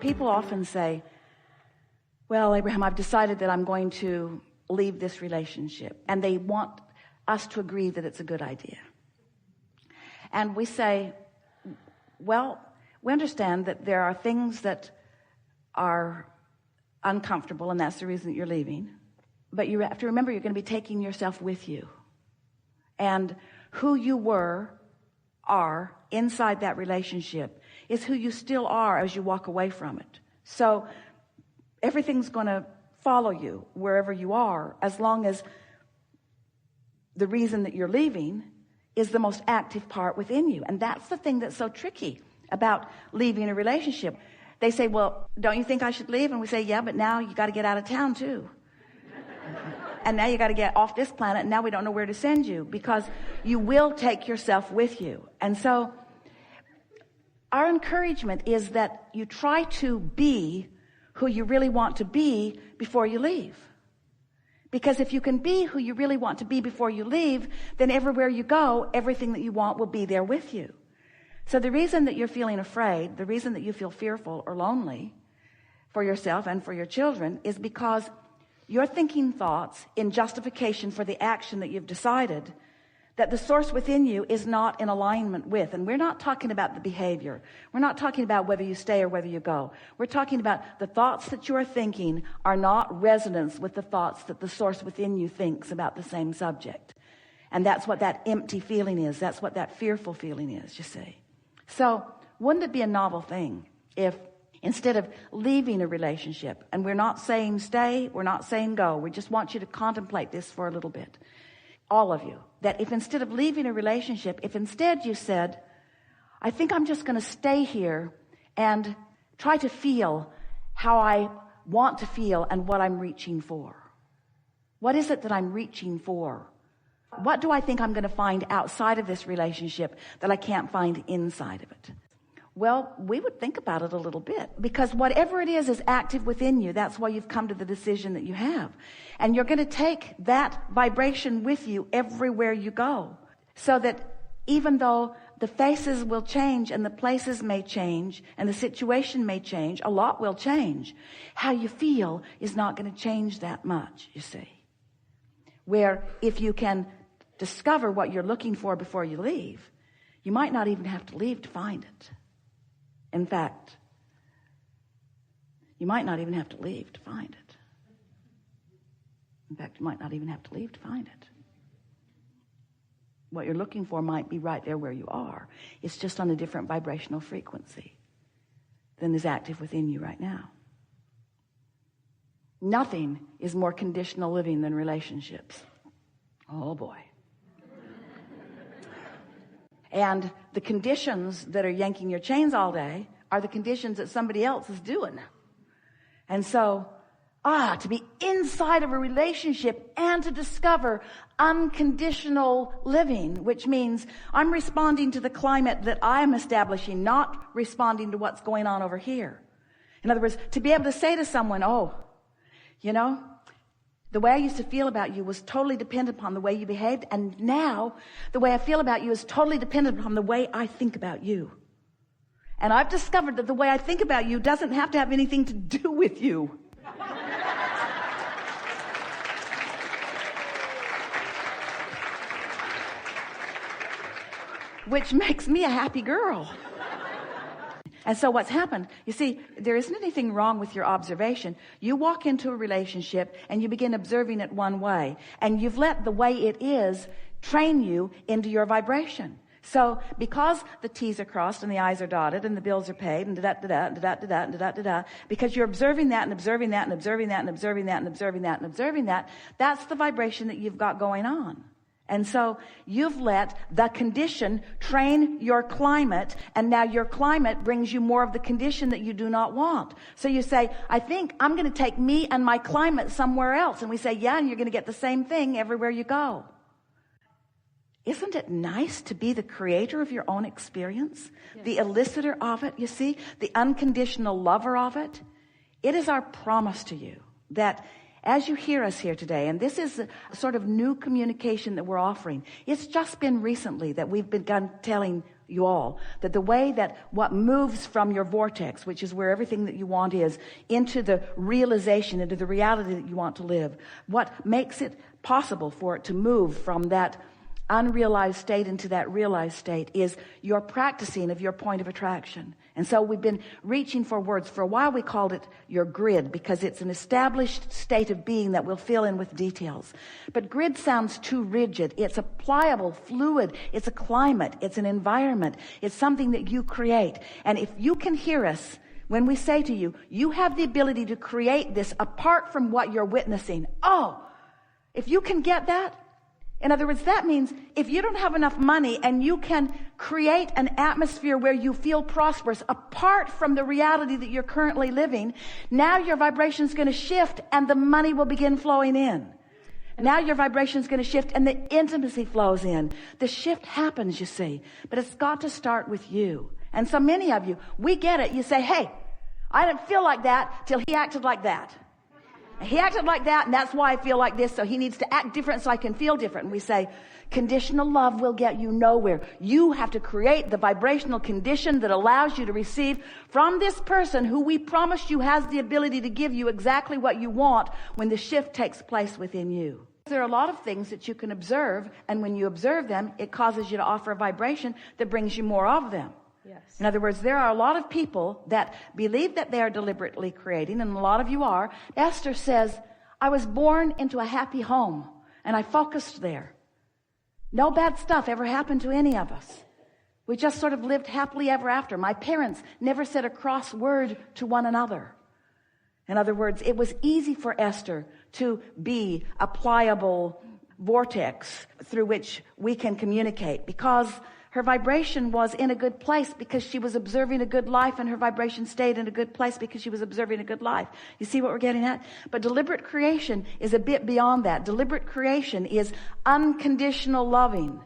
People often say, well, Abraham, I've decided that I'm going to leave this relationship. And they want us to agree that it's a good idea. And we say, well, we understand that there are things that are uncomfortable, and that's the reason that you're leaving. But you have to remember you're going to be taking yourself with you. And who you are inside that relationship is who you still are as you walk away from it. So everything's going to follow you wherever you are, as long as the reason that you're leaving is the most active part within you. And that's the thing that's so tricky about leaving a relationship. They say, well, don't you think I should leave? And we say, yeah, but now you got to get out of town too. And now you got to get off this planet, and now we don't know where to send you, because you will take yourself with you. And so our encouragement is that you try to be who you really want to be before you leave. Because if you can be who you really want to be before you leave, then everywhere you go, everything that you want will be there with you. So the reason that you're feeling afraid, the reason that you feel fearful or lonely for yourself and for your children, is because you're thinking thoughts in justification for the action that you've decided that the source within you is not in alignment with. And we're not talking about the behavior. We're not talking about whether you stay or whether you go. We're talking about the thoughts that you are thinking are not resonance with the thoughts that the source within you thinks about the same subject. And that's what that empty feeling is. That's what that fearful feeling is, you see. So wouldn't it be a novel thing if instead of leaving a relationship, and we're not saying stay, we're not saying go, we just want you to contemplate this for a little bit, all of you, that if instead of leaving a relationship, if instead you said, I think I'm just going to stay here and try to feel how I want to feel and what I'm reaching for. What is it that I'm reaching for? What do I think I'm going to find outside of this relationship that I can't find inside of it? Well, we would think about it a little bit, because whatever it is active within you. That's why you've come to the decision that you have. And you're going to take that vibration with you everywhere you go, so that even though the faces will change and the places may change and the situation may change, a lot will change. How you feel is not going to change that much, you see. Where if you can discover what you're looking for before you leave, you might not even have to leave to find it. In fact, you might not even have to leave to find it. In fact, you might not even have to leave to find it. What you're looking for might be right there where you are. It's just on a different vibrational frequency than is active within you right now. Nothing is more conditional living than relationships. Oh boy. And the conditions that are yanking your chains all day are the conditions that somebody else is doing. And so, to be inside of a relationship and to discover unconditional living, which means I'm responding to the climate that I'm establishing, not responding to what's going on over here. In other words, to be able to say to someone, the way I used to feel about you was totally dependent upon the way you behaved, and now the way I feel about you is totally dependent upon the way I think about you. And I've discovered that the way I think about you doesn't have to have anything to do with you. Which makes me a happy girl. And so what's happened, you see, there isn't anything wrong with your observation. You walk into a relationship and you begin observing it one way, and you've let the way it is train you into your vibration. So because the T's are crossed and the I's are dotted and the bills are paid and da-da-da-da-da-da-da-da-da-da, because you're observing that and observing that and observing that and observing that and observing that and observing that, that's the vibration that you've got going on. And so you've let the condition train your climate, and now your climate brings you more of the condition that you do not want. So you say, I think I'm going to take me and my climate somewhere else. And we say, yeah, and you're going to get the same thing everywhere you go. Isn't it nice to be the creator of your own experience? Yes. The eliciter of it, you see, the unconditional lover of it. It is our promise to you that as you hear us here today, and this is a sort of new communication that we're offering. It's just been recently that we've begun telling you all, that the way that what moves from your vortex, which is where everything that you want is, into the realization, into the reality that you want to live, what makes it possible for it to move from that unrealized state into that realized state is your practicing of your point of attraction. And so we've been reaching for words. For a while we called it your grid, because it's an established state of being that we'll fill in with details. But grid sounds too rigid. It's a pliable, fluid, it's a climate, it's an environment, it's something that you create. And if you can hear us when we say to you, you have the ability to create this apart from what you're witnessing. Oh, if you can get that, in other words, that means if you don't have enough money and you can create an atmosphere where you feel prosperous apart from the reality that you're currently living, now your vibration is going to shift and the money will begin flowing in. Now your vibration is going to shift and the intimacy flows in. The shift happens, you see, but it's got to start with you. And so many of you, we get it. You say, hey, I didn't feel like that till he acted like that. He acted like that, and that's why I feel like this, so he needs to act different so I can feel different. And we say, conditional love will get you nowhere. You have to create the vibrational condition that allows you to receive from this person who we promised you has the ability to give you exactly what you want when the shift takes place within you. There are a lot of things that you can observe, and when you observe them, it causes you to offer a vibration that brings you more of them. Yes. In other words, there are a lot of people that believe that they are deliberately creating, and a lot of you are. Esther says, I was born into a happy home, and I focused there. No bad stuff ever happened to any of us. We just sort of lived happily ever after. My parents never said a cross word to one another. In other words, it was easy for Esther to be a pliable vortex through which we can communicate, because her vibration was in a good place because she was observing a good life, and her vibration stayed in a good place because she was observing a good life. You see what we're getting at? But deliberate creation is a bit beyond that. Deliberate creation is unconditional loving,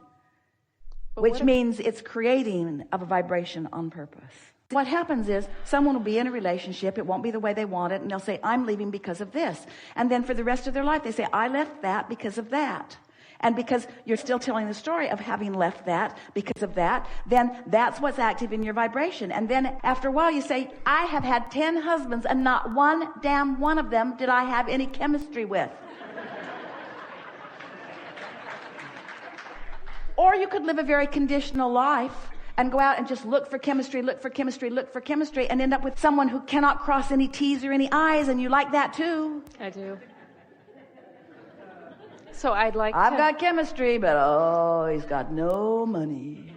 which means it's creating of a vibration on purpose. What happens is someone will be in a relationship, it won't be the way they want it, and they'll say, I'm leaving because of this. And then for the rest of their life, they say, I left that because of that. And because you're still telling the story of having left that because of that, then that's what's active in your vibration. And then after a while you say, I have had 10 husbands and not one damn one of them did I have any chemistry with. Or you could live a very conditional life and go out and just look for chemistry, and end up with someone who cannot cross any T's or any I's, and you like that too. I do. So I've got chemistry, but oh, he's got no money.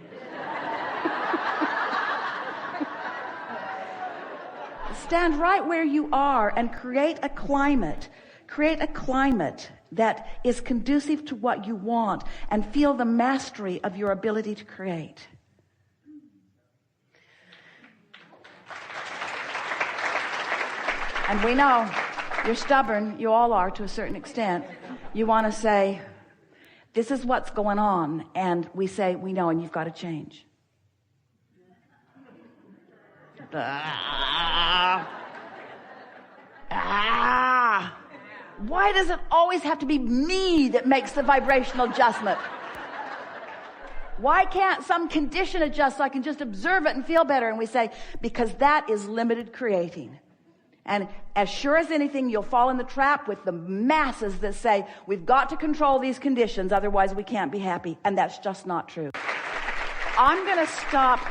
Stand right where you are and create a climate that is conducive to what you want, and feel the mastery of your ability to create. And we know you're stubborn, you all are to a certain extent. You want to say, this is what's going on. And we say, we know, and you've got to change. Why does it always have to be me that makes the vibrational adjustment? Why can't some condition adjust so I can just observe it and feel better? And we say, because that is limited creating. And as sure as anything, you'll fall in the trap with the masses that say, we've got to control these conditions, otherwise we can't be happy. And that's just not true. I'm going to stop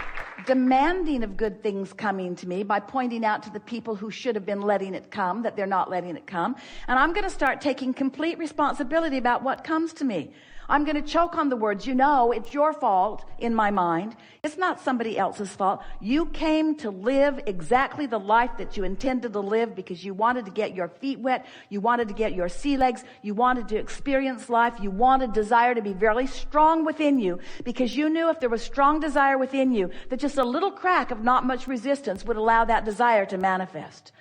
demanding of good things coming to me by pointing out to the people who should have been letting it come that they're not letting it come. And I'm going to start taking complete responsibility about what comes to me. I'm going to choke on the words, you know, it's your fault in my mind. It's not somebody else's fault. You came to live exactly the life that you intended to live because you wanted to get your feet wet. You wanted to get your sea legs. You wanted to experience life. You wanted desire to be very strong within you because you knew if there was strong desire within you, that just a little crack of not much resistance would allow that desire to manifest.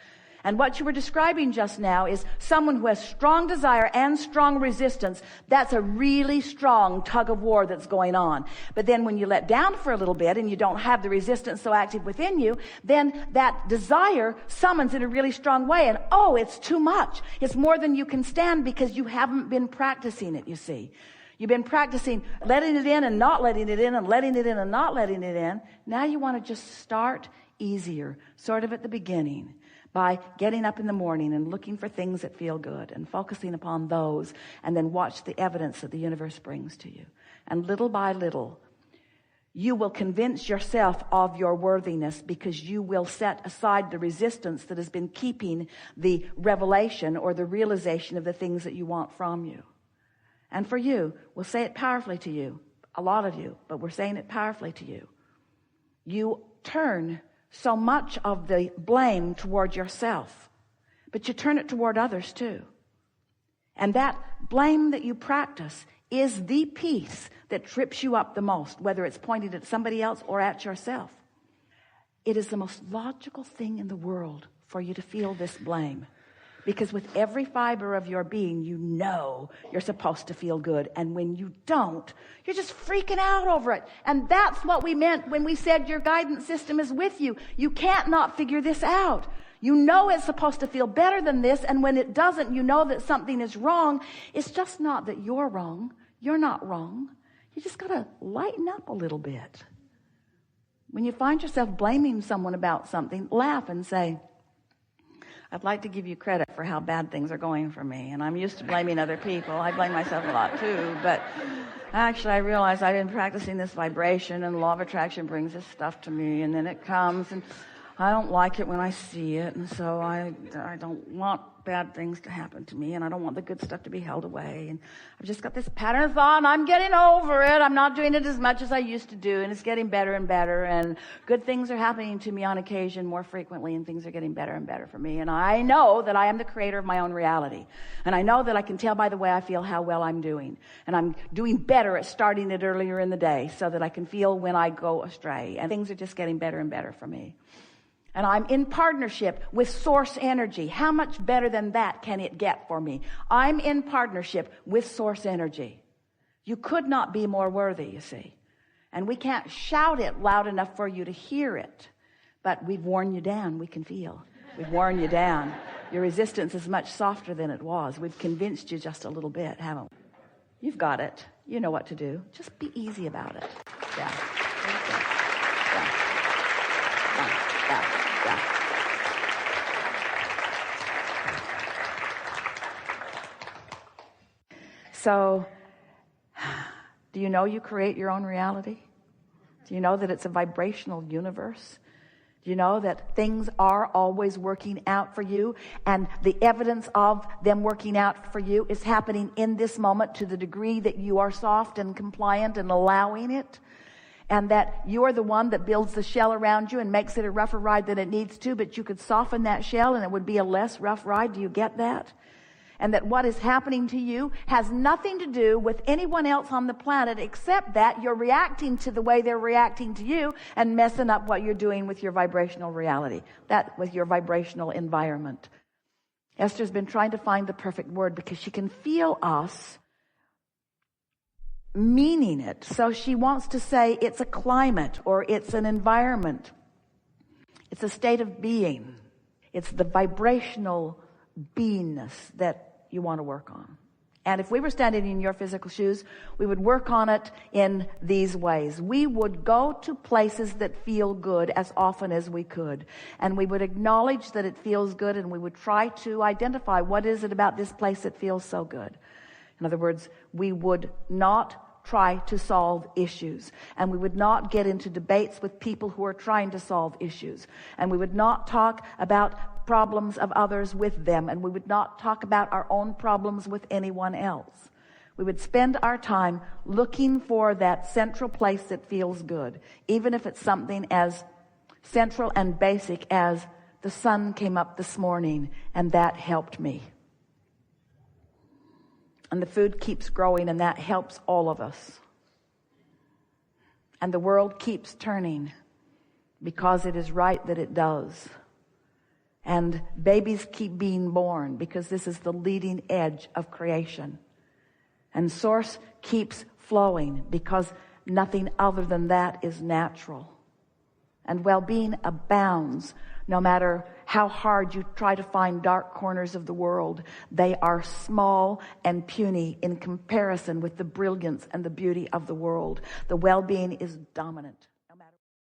And what you were describing just now is someone who has strong desire and strong resistance. That's a really strong tug of war that's going on. But then when you let down for a little bit and you don't have the resistance so active within you, then that desire summons in a really strong way. And oh, it's too much. It's more than you can stand because you haven't been practicing it, you see. You've been practicing letting it in and not letting it in and letting it in and not letting it in. Now you want to just start easier, sort of at the beginning, by getting up in the morning and looking for things that feel good and focusing upon those, and then watch the evidence that the universe brings to you. And little by little, you will convince yourself of your worthiness, because you will set aside the resistance that has been keeping the revelation or the realization of the things that you want from you. And for you, we'll say it powerfully to you, a lot of you, but we're saying it powerfully to you. You turn so much of the blame toward yourself, but you turn it toward others too. And that blame that you practice is the piece that trips you up the most, whether it's pointed at somebody else or at yourself. It is the most logical thing in the world for you to feel this blame, because with every fiber of your being, you know you're supposed to feel good. And when you don't, you're just freaking out over it. And that's what we meant when we said your guidance system is with you. You can't not figure this out. You know it's supposed to feel better than this. And when it doesn't, you know that something is wrong. It's just not that you're wrong. You're not wrong. You just got to lighten up a little bit. When you find yourself blaming someone about something, laugh and say, I'd like to give you credit for how bad things are going for me. And I'm used to blaming other people. I blame myself a lot too. But actually, I realize I've been practicing this vibration, and the law of attraction brings this stuff to me. And then it comes, and I don't like it when I see it. And so I don't want bad things to happen to me. And I don't want the good stuff to be held away. And I've just got this pattern of thought, and I'm getting over it. I'm not doing it as much as I used to do. And it's getting better and better. And good things are happening to me on occasion more frequently. And things are getting better and better for me. And I know that I am the creator of my own reality. And I know that I can tell by the way I feel how well I'm doing. And I'm doing better at starting it earlier in the day, so that I can feel when I go astray. And things are just getting better and better for me. And I'm in partnership with source energy. How much better than that can it get for me? I'm in partnership with source energy. You could not be more worthy, you see. And we can't shout it loud enough for you to hear it. But we've worn you down, we can feel. We've worn you down. Your resistance is much softer than it was. We've convinced you just a little bit, haven't we? You've got it. You know what to do. Just be easy about it. Yeah. So, do you know you create your own reality? Do you know that it's a vibrational universe? Do you know that things are always working out for you? And the evidence of them working out for you is happening in this moment, to the degree that you are soft and compliant and allowing it. And that you're the one that builds the shell around you and makes it a rougher ride than it needs to, but you could soften that shell and it would be a less rough ride. Do you get that? And that what is happening to you has nothing to do with anyone else on the planet, except that you're reacting to the way they're reacting to you and messing up what you're doing with your vibrational reality, that with your vibrational environment. Esther's been trying to find the perfect word, because she can feel us meaning it. So she wants to say it's a climate, or it's an environment. It's a state of being. It's the vibrational beingness that you want to work on. And if we were standing in your physical shoes, we would work on it in these ways. We would go to places that feel good as often as we could. And we would acknowledge that it feels good, and we would try to identify what is it about this place that feels so good. In other words, we would not try to solve issues. And we would not get into debates with people who are trying to solve issues. And we would not talk about problems of others with them. And we would not talk about our own problems with anyone else. We would spend our time looking for that central place that feels good, even if it's something as central and basic as the sun came up this morning and that helped me. And the food keeps growing, and that helps all of us. And the world keeps turning, because it is right that it does. And babies keep being born, because this is the leading edge of creation. And source keeps flowing, because nothing other than that is natural. and well-being abounds. No matter how hard you try to find dark corners of the world, they are small and puny in comparison with the brilliance and the beauty of the world. The well-being is dominant.